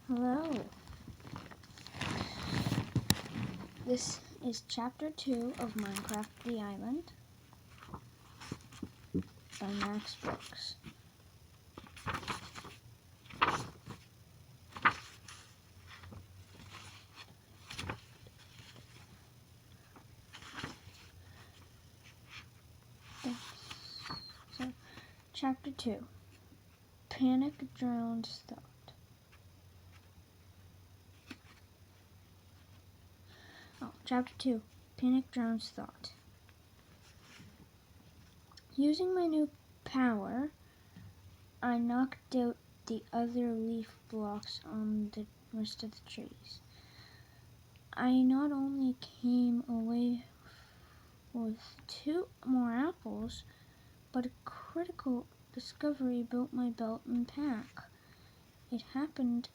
Hello. This is Chapter 2 of Minecraft The Island by Max Brooks. So, Chapter 2. Panic Drowns Thought. Chapter 2. Panic Drowns Thought. Using my new power, I knocked out the other leaf blocks on the rest of the trees. I not only came away with 2 more apples, but a critical discovery built my belt and pack. It happened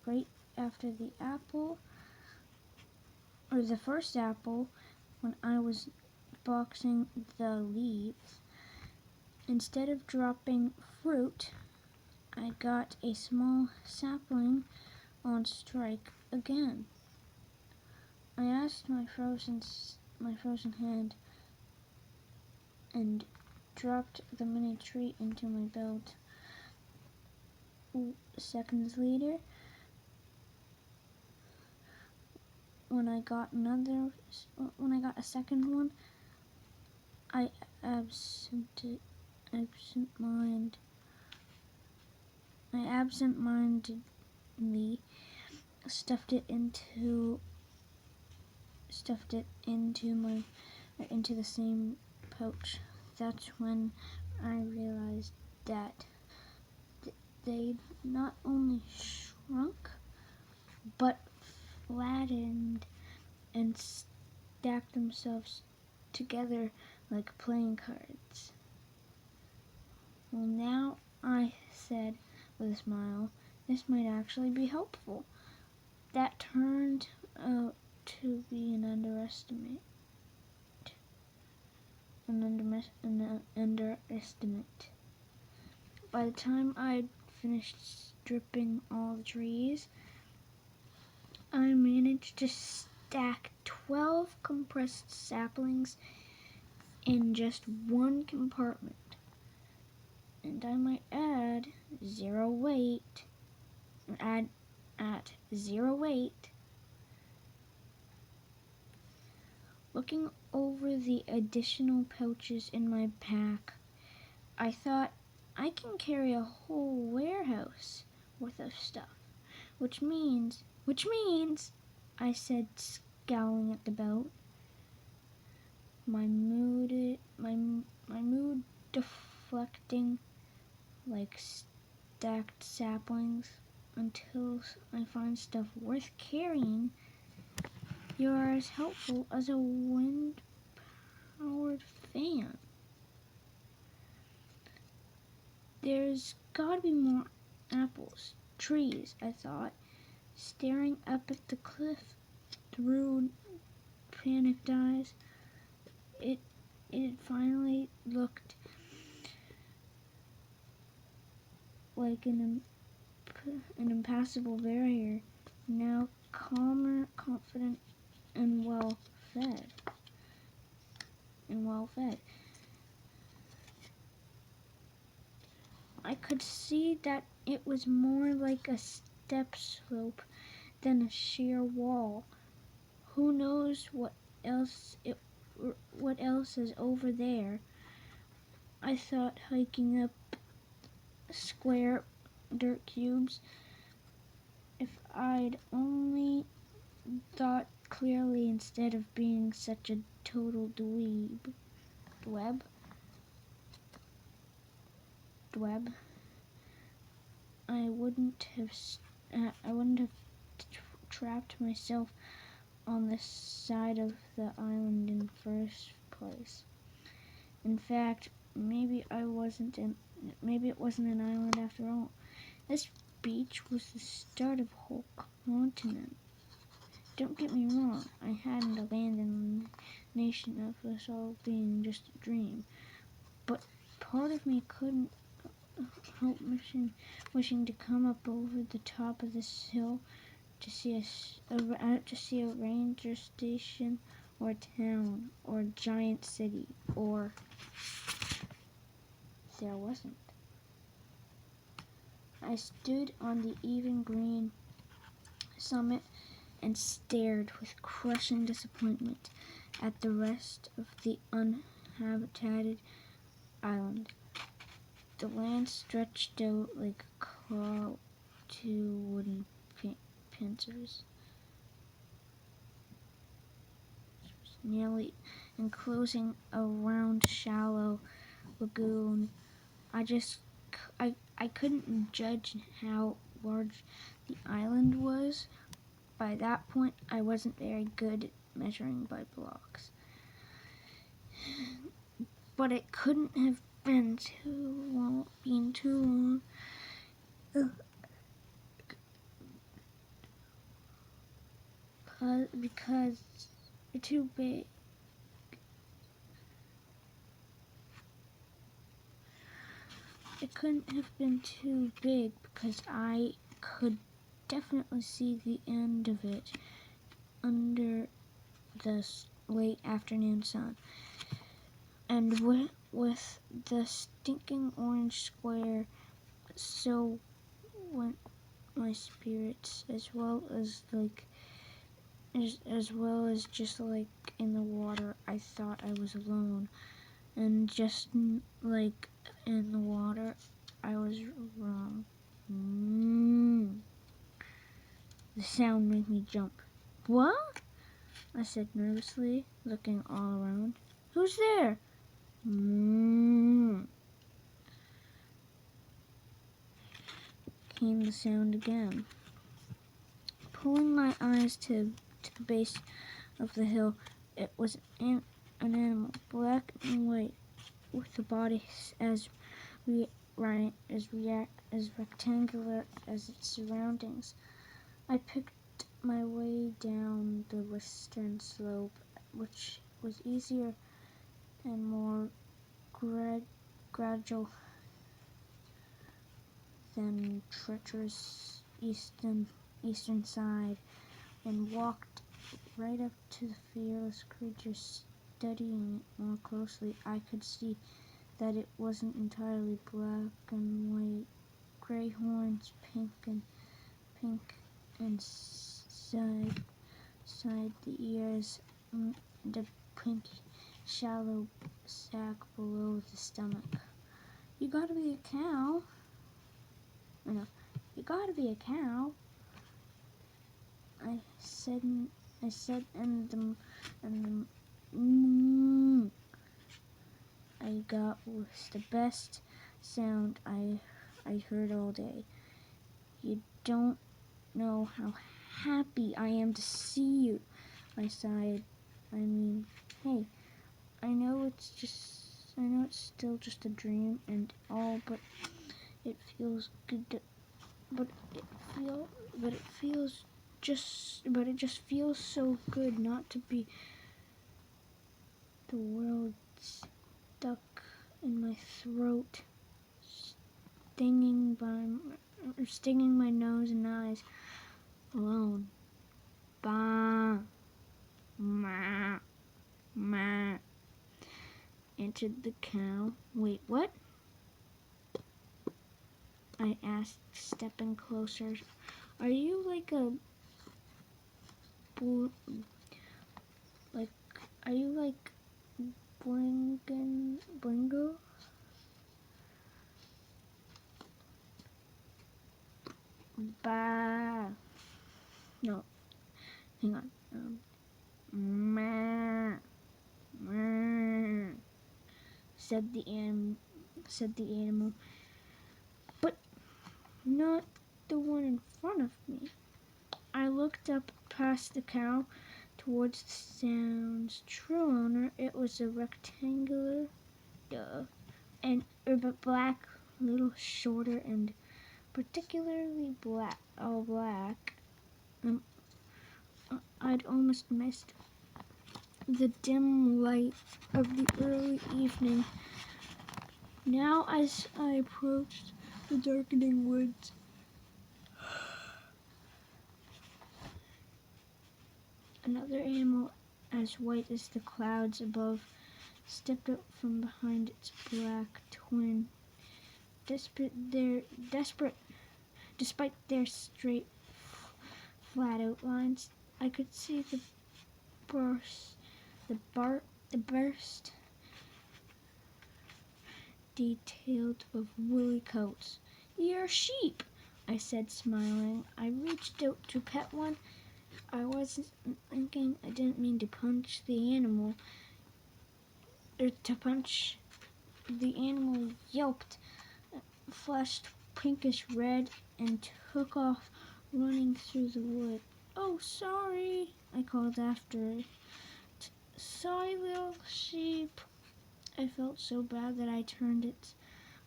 right after the first apple, when I was boxing the leaves. Instead of dropping fruit, I got a small sapling on strike again. I asked my frozen hand and dropped the mini tree into my belt. Seconds later, when I got a second one, I absent-mindedly stuffed it into the same pouch. That's when I realized that they'd not only shrunk, but flattened and stacked themselves together like playing cards. Well, now, I said with a smile, this might actually be helpful. That turned out to be an underestimate. By the time I'd finished stripping all the trees, I managed to stack 12 compressed saplings in just one compartment. And I might add, at zero weight. Looking over the additional pouches in my pack, I thought, I can carry a whole warehouse worth of stuff. Which means, I said, scowling at the belt, my mood deflecting like stacked saplings until I find stuff worth carrying. You're as helpful as a wind-powered fan. There's gotta be more apples, trees, I thought, staring up at the cliff through panicked eyes. It finally looked like an impassable barrier, now calmer, confident, and well fed. I could see that it was more like a step slope than a sheer wall. Who knows what else is over there? I thought, hiking up square dirt cubes. If I'd only thought clearly instead of being such a total dweeb, I wouldn't have trapped myself on this side of the island in the first place. In fact, maybe it wasn't an island after all. This beach was the start of a whole continent. Don't get me wrong, I hadn't abandoned the nation of us all being just a dream, but part of me couldn't hope wishing to come up over the top of this hill to see to see a ranger station or a town or a giant city, or there wasn't. I stood on the even green summit and stared with crushing disappointment at the rest of the uninhabited island. The land stretched out like a claw to wooden pincers, nearly enclosing a round, shallow lagoon. I couldn't judge how large the island was. By that point, I wasn't very good at measuring by blocks. But it couldn't have been too long. Because it's too big. It couldn't have been too big because I could definitely see the end of it under the late afternoon sun. And with the stinking orange square, so went my spirits, as well as just like in the water. I thought I was alone, and just like in the water, I was wrong. The sound made me jump. What? I said nervously, looking all around. Who's there? Came the sound again. Pulling my eyes to the base of the hill, it was an animal, black and white, with a body as rectangular as its surroundings. I picked my way down the western slope, which was easier and more gradual than treacherous eastern side, and walked right up to the fearless creature. Studying it more closely, I could see that it wasn't entirely black and white. Gray horns, pink and side the ears, and a pink shallow sac below the stomach. You gotta be a cow. You gotta be a cow. I said, and the I got was the best sound I heard all day. You don't know how happy I am to see you. I sighed. I mean, hey, I know it's still just a dream and all, but it feels good to, but it just feels so good not to be the world stuck in my throat, stinging my nose and eyes, alone. Bah, ma, ma, answered the cow. Wait, what? I asked, stepping closer. Are you like a are you like Blingo? Bah. No, hang on. Ma, ma, said the animal, but not the one in front of me. I looked up past the cow towards the sound's true owner. It was a rectangular, and black, little shorter, and particularly all black. I'd almost missed the dim light of the early evening Now, as I approached the darkening woods, another animal as white as the clouds above stepped out from behind its black twin. Desperate, despite their straight, flat outlines, I could see the burst detailed of woolly coats. "You're sheep," I said, smiling. I reached out to pet one. I didn't mean to punch the animal. The animal yelped, flushed pinkish red, and took off running through the wood. "Oh, sorry," I called after it. "Sorry, little sheep." I felt so bad that I turned its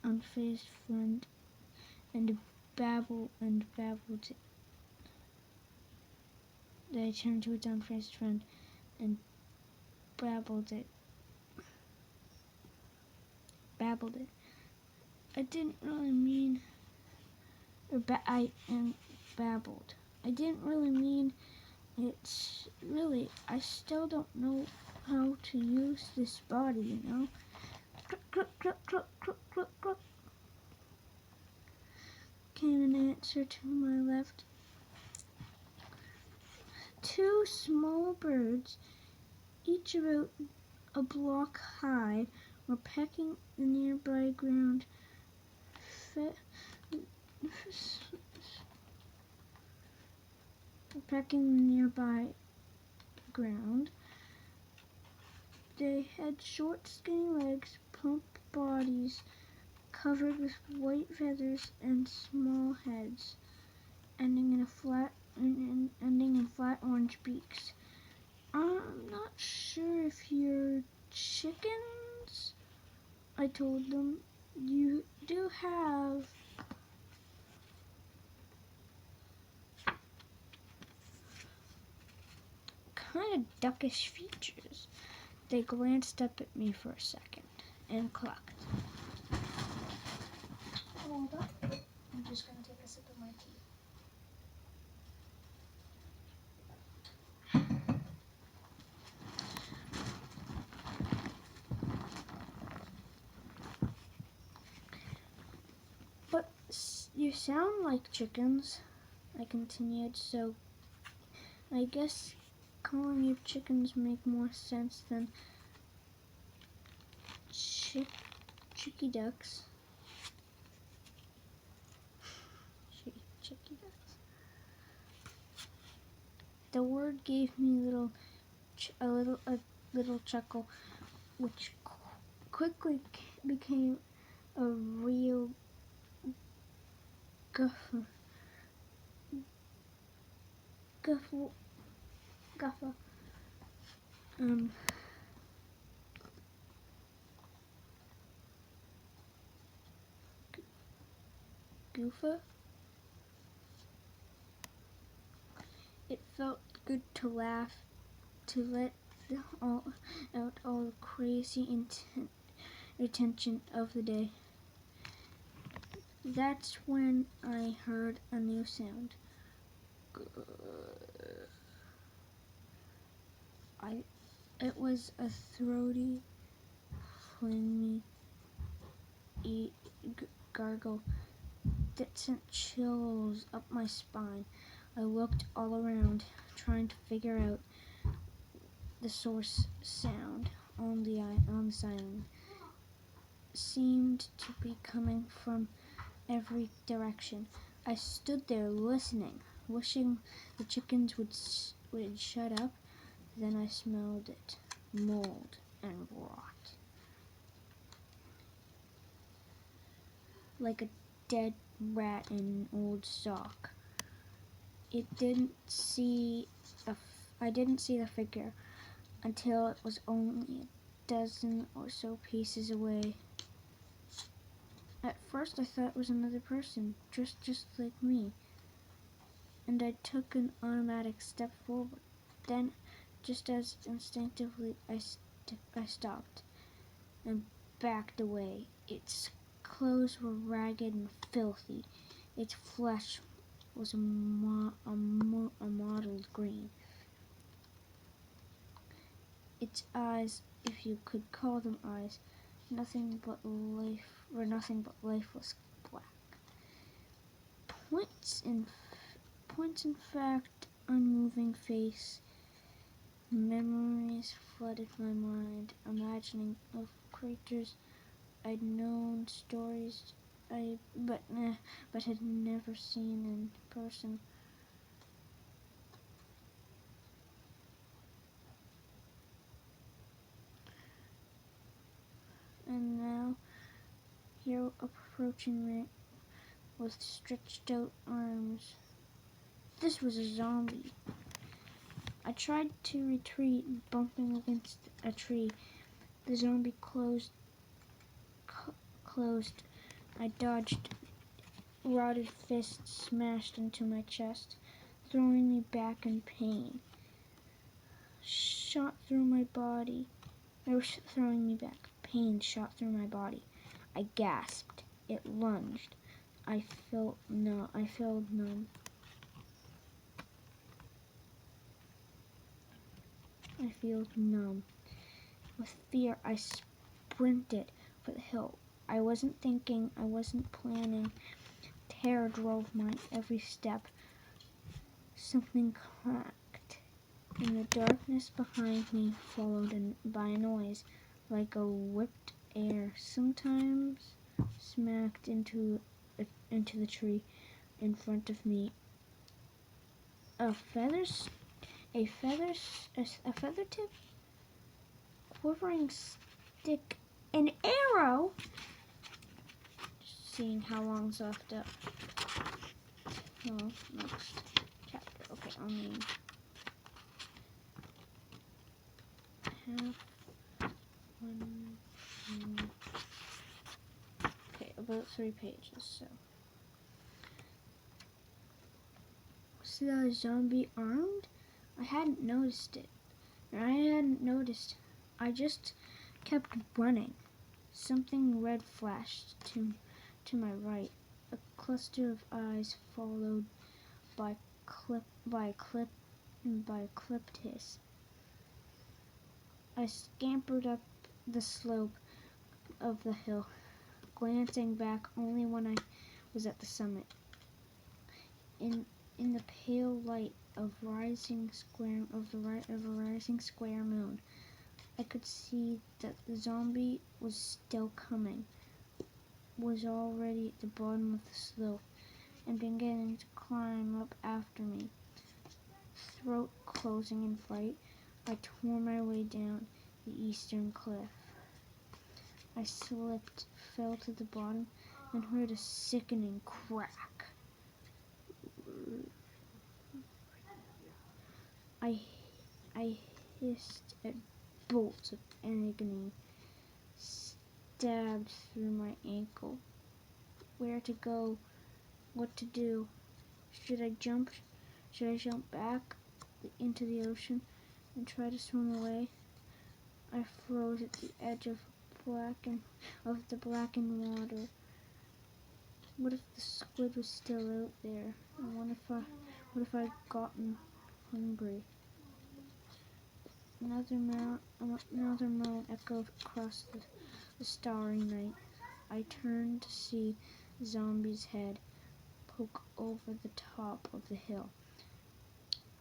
unfazed friend and babbled it. That I turned to its unfazed friend and babbled it. I didn't really mean, babbled. I didn't really mean it's really, I still don't know how to use this body, you know? Cluck, cluck, cluck, cluck, cluck, cluck, cluck, came an answer to my left. Two small birds, each about a block high, were pecking the nearby ground. They had short, skinny legs, plump bodies, covered with white feathers, and small heads, ending in flat orange beaks. "I'm not sure if you're chickens," I told them. "You do have kind of duckish features." They glanced up at me for a second and clucked. Hold on. I'm just going to take a sip of my tea. "But you sound like chickens," I continued, "so I guess calling you chickens make more sense than chicky ducks." Chicky ducks. The word gave me a little chuckle, which quickly became a real guffaw. Goofa. It felt good to laugh, to let out all the crazy attention of the day. That's when I heard a new sound. It was a throaty, flingy gargle that sent chills up my spine. I looked all around, trying to figure out the source sound on the island. Seemed to be coming from every direction. I stood there listening, wishing the chickens would shut up. Then I smelled it, mold and rot, like a dead rat in an old sock. I didn't see the figure until it was only a dozen or so paces away. At first I thought it was another person, dressed just like me, and I took an automatic step forward. Then, just as instinctively, I stopped and backed away. Its clothes were ragged and filthy. Its flesh was a mottled green. Its eyes, if you could call them eyes, nothing but lifeless black. Points in fact, unmoving face. Memories flooded my mind, imagining of creatures I'd known, stories but had never seen in person. And now, here approaching me with stretched out arms. This was a zombie. I tried to retreat, bumping against a tree. The zombie closed. I dodged. Rotted fist smashed into my chest, throwing me back in pain. Shot through my body. They were throwing me back. Pain shot through my body. I gasped. It lunged. I felt numb. I felt numb. With fear, I sprinted for the hill. I wasn't thinking. I wasn't planning. Terror drove my every step. Something cracked. In the darkness behind me, followed by a noise like a whipped air, sometimes smacked into the tree in front of me. A feather tip, quivering stick, an arrow. Seeing how long's left up. Well, next chapter. Okay, I'll name half one. Okay, about 3 pages. So, was the zombie armed? I hadn't noticed it. I just kept running. Something red flashed to my right. A cluster of eyes followed by clipped hiss. I scampered up the slope of the hill, glancing back only when I was at the summit. In the pale light of a rising square moon, I could see that the zombie was still coming, was already at the bottom of the slope, and beginning to climb up after me. Throat closing in fright, I tore my way down the eastern cliff. I slipped, fell to the bottom, and heard a sickening crack. I hissed at bolts of agony, stabbed through my ankle. Where to go? What to do? Should I jump back into the ocean and try to swim away? I froze at the edge of the blackened water. What if the squid was still out there? And what if I'd gotten hungry? Another moan echoed across the starry night. I turned to see the zombie's head poke over the top of the hill.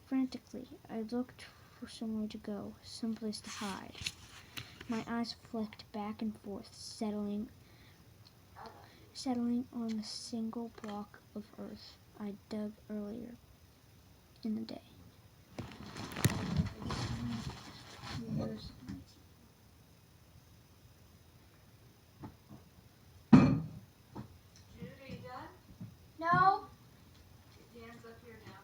Frantically, I looked for somewhere to go, someplace to hide. My eyes flicked back and forth, settling on the single block of earth I dug earlier in the day. No. Dan's up here now.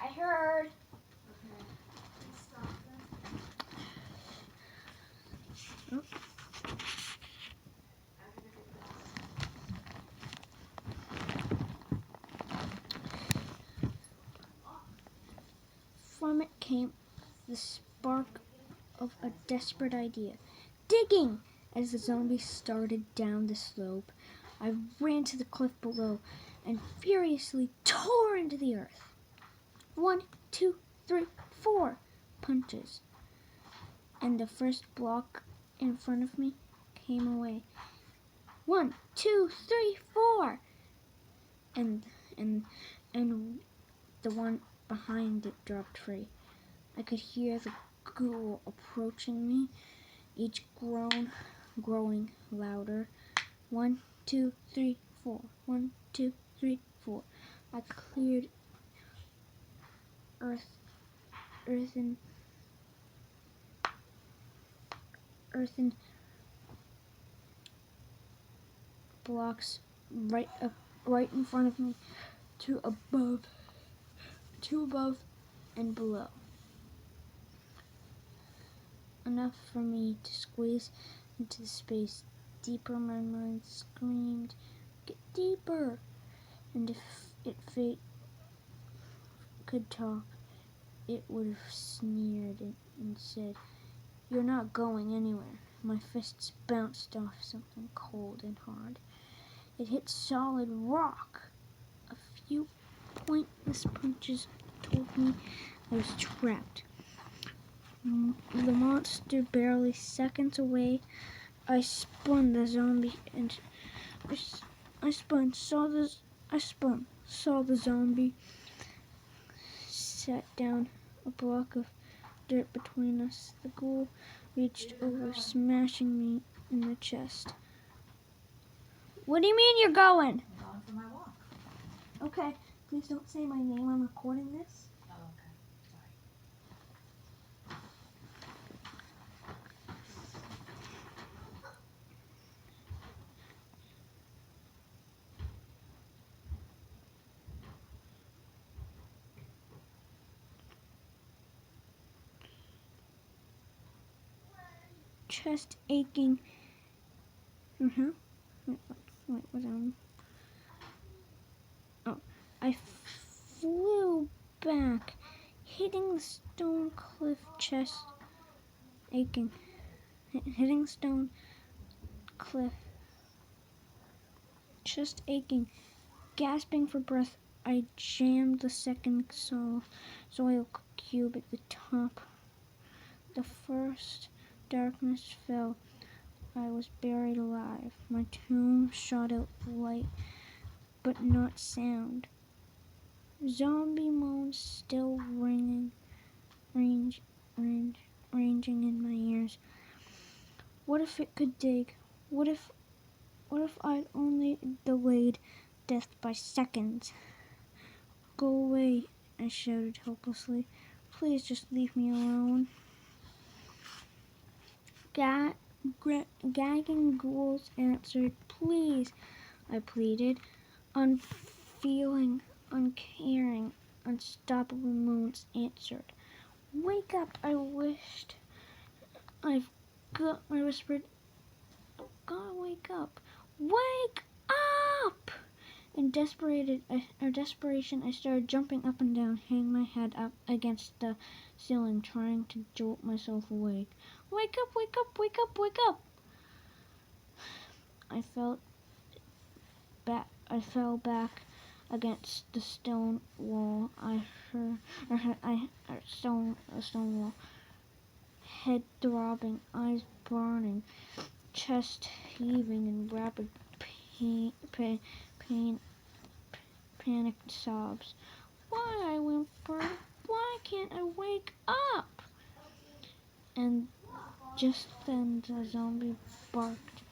I heard. Okay. Please stop then. Oh. From it came the spark of a desperate idea. Digging! As the zombie started down the slope, I ran to the cliff below and furiously tore into the earth. 1, 2, 3, 4 punches, and the first block in front of me came away. 1, 2, 3, 4, and the one behind it dropped free. I could hear the ghoul approaching me, each groan growing louder. 1, 2, 3, 4. 1, 2, 3, 4. I cleared earthen blocks right in front of me, two above and below. Enough for me to squeeze into the space deeper. My mind screamed, "Get deeper!" And if fate could talk, it would have sneered and said, "You're not going anywhere." My fists bounced off something cold and hard. It hit solid rock. A few pointless punches told me I was trapped. The monster barely seconds away. I spun the zombie and saw the zombie, sat down, a block of dirt between us. The ghoul reached over, smashing me in the chest. "What do you mean you're going?" I'm going for my walk. Okay, please don't say my name. I'm recording this. Oh, okay. Sorry. Chest aching. Wait, what Oh, I flew back, hitting the stone cliff, chest aching. Hitting stone cliff, chest aching, gasping for breath. I jammed the second soil cube at the top. The first darkness fell. I was buried alive. My tomb shot out light, but not sound. Zombie moans still ranging in my ears. What if it could dig? What if I'd only delayed death by seconds? "Go away," I shouted helplessly. "Please just leave me alone." Gagging ghouls answered. "Please," I pleaded. Unfeeling, uncaring, unstoppable moans answered. "Wake up," I wished. I whispered, "I've gotta wake up. Wake up!" In desperation, I started jumping up and down, hitting my head up against the ceiling, trying to jolt myself awake. "Wake up, wake up, wake up, wake up!" I fell back against the stone wall. A stone wall. Head throbbing, eyes burning, chest heaving in rapid panicked sobs. "Why?" I whimpered. "Why can't I wake up?" And just then the zombie barked,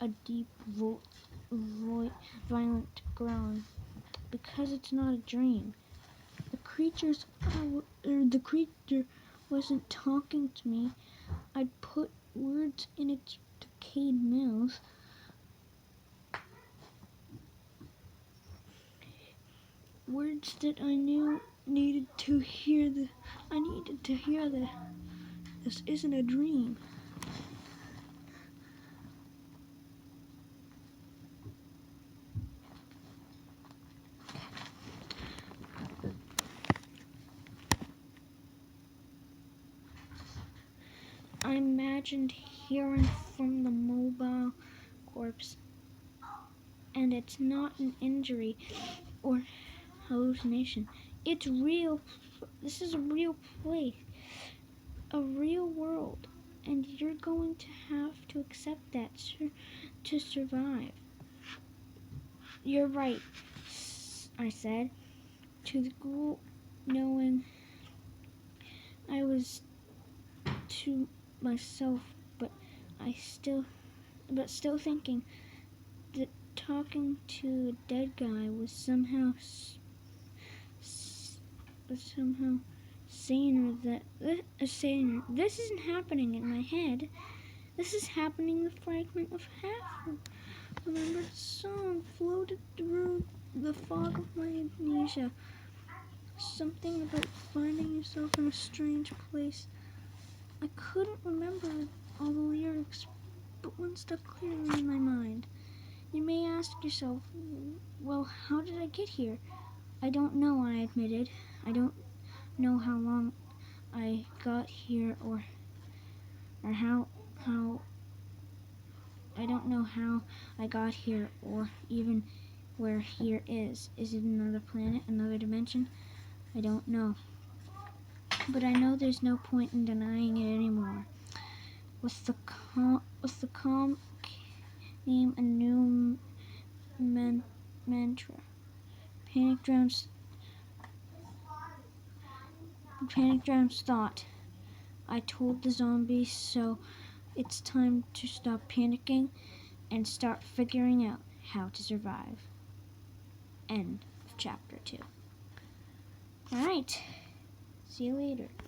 a deep, violent groan. Because it's not a dream. The creature wasn't talking to me. I'd put words in its decayed mouth. Words that I knew needed to hear this isn't a dream. I imagined hearing from the mobile and it's not an injury or hallucination. It's real. This is a real place, a real world, and you're going to have to accept that to survive. You're right, I said to the ghoul, knowing I was to myself, but still thinking that talking to a dead guy was somehow saner. Saner. This isn't happening in my head. This is happening. The fragment of half remembered song floated through the fog of my amnesia. Something about finding yourself in a strange place. I couldn't remember all the lyrics, but one stuck clearly in my mind. You may ask yourself, well, how did I get here? I don't know, I admitted. I don't know how long I got here or how I don't know how I got here or even where here is. Is it another planet, another dimension? I don't know. But I know there's no point in denying it anymore. With the calm came a new mantra. Panic drowns thought. I told the zombies, so it's time to stop panicking and start figuring out how to survive. End of chapter 2. Alright, see you later.